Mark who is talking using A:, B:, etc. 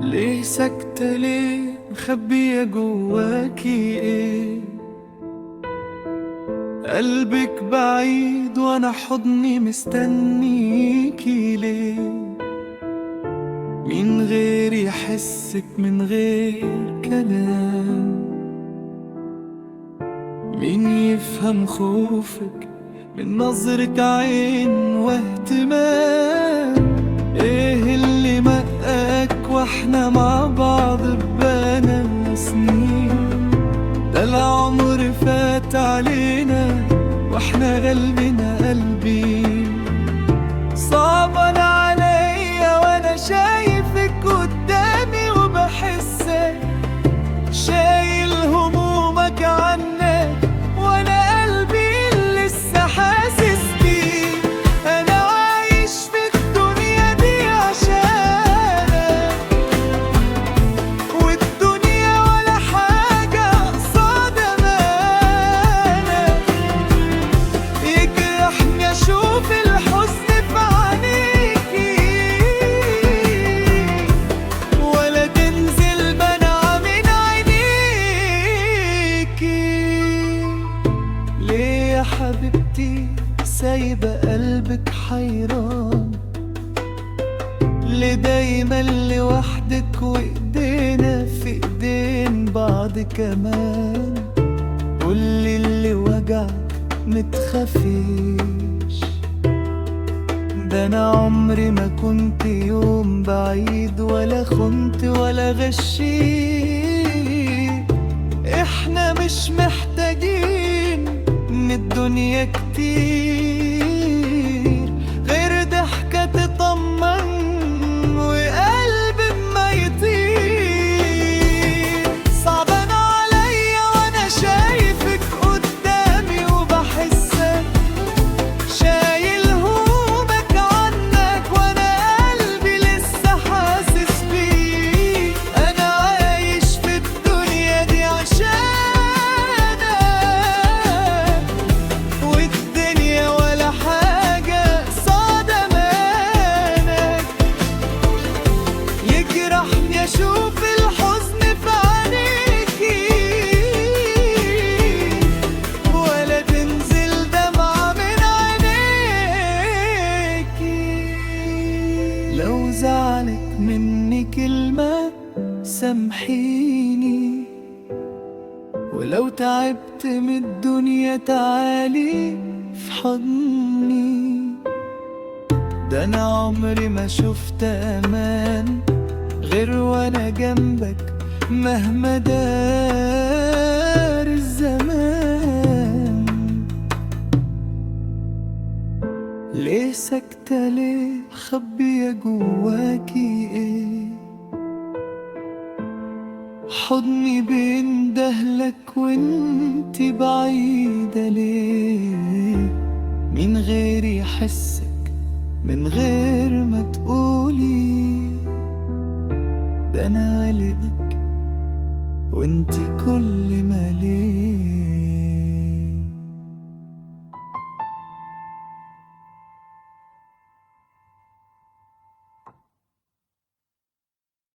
A: ليه ساكتة ليه مخبية جواكي ايه؟ قلبك بعيد وانا حضني مستنيكي ليه؟ مين غير يحسك من غير كلام؟ مين يفهم خوفك من نظرة عين واهتمام؟ ايه اللي مقاك واحنا مع بعض بقانا سنين؟ ده العمر فات علينا واحنا قلبنا قلبين. صعبان عليا وانا شايفك قدامي وبحسك شايل همومك عنك وانا قلبي لسه حاسس بيه. انا عايش في الدنيا دي عشانك، والدنيا ولا حاجة قصاد امانك. يجرحني اشوف الحزن في عينيكي ولا تنزل منع من عينيكي. ليه يا حبيبتي سايبة قلبك حيران؟ ليه دايما لوحدك وايدينا في ايدين بعض كمان؟ قولي اللي وجعك متخافيش، ده انا عمري ما كنت يوم بعيد ولا خنت ولا غشيت. احنا مش محتاجين من الدنيا كتير غير ضحكة تطمن وقلب ما يطير. صعبان عليا وانا شايفك قدامي وبحسك شايل همومك عنك وانا قلبي لسه حاسس بيك. انا عايش في الدنيا دي عشانك، والدنيا ولا حاجة قصاد امانك. يجرحني اشوف الحزن في عينيكي ولا تنزل دمعة من عينيكي. لو زعلت مني كلمة سامحيني، ولو تعبت من الدنيا تعالي في حضني. ده انا عمري ما شفت امان غير وانا جنبك مهما دار الزمان. ليه ساكتة ليه مخبية جواكي ايه؟ حضني بيندهلك وانتي بعيدة ليه؟ مين غير يحسك من غير ما تقولي؟ ده انا قلبك وانتي كل ما ليه.